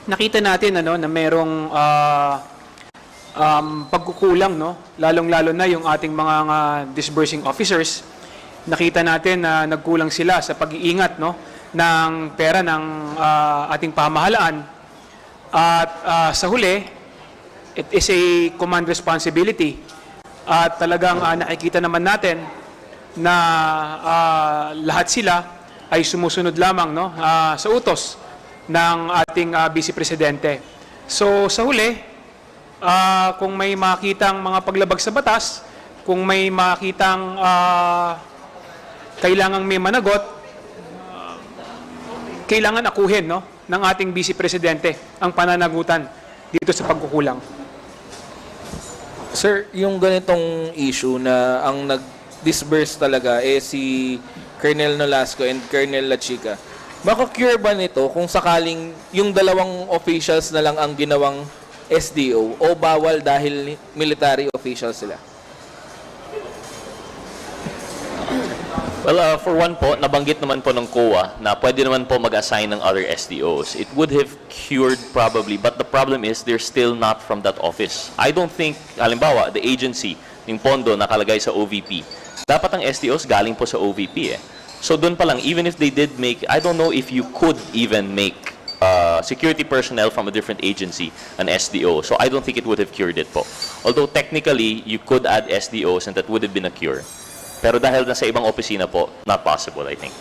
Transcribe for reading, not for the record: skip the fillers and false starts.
nakita natin na merong pagkukulang, lalong-lalo na yung ating mga disbursing officers. Nakita natin na nagkulang sila sa pag-iingat ng pera ng ating pamahalaan. At sa huli, it is a command responsibility. At talagang nakikita naman natin na lahat sila ay sumusunod lamang sa utos ng ating Vice Presidente. So sa huli, kung may makitang mga paglabag sa batas, kung may makitang kailangang may managot, kailangan akuhin ng ating Vice Presidente ang pananagutan dito sa pagkukulang. Sir, yung ganitong issue na ang nag-disburse talaga si Colonel Nolasco and Colonel Lachica, maka-cure ba nito kung sakaling yung dalawang officials na lang ang ginawang SDO o bawal dahil military officials sila? Well, for one po, nabanggit naman po ng COA na pwede naman po mag-assign ng other SDOs. It would have cured probably, but the problem is they're still not from that office. I don't think, halimbawa, the agency, yung pondo nakalagay sa OVP, dapat ang SDOs galing po sa OVP eh. So doon pa lang, even if they did make, I don't know if you could even make security personnel from a different agency an SDO. So I don't think it would have cured it po. Although technically, you could add SDOs and that would have been a cure. Pero dahil nasa ibang opisina po, not possible, I think.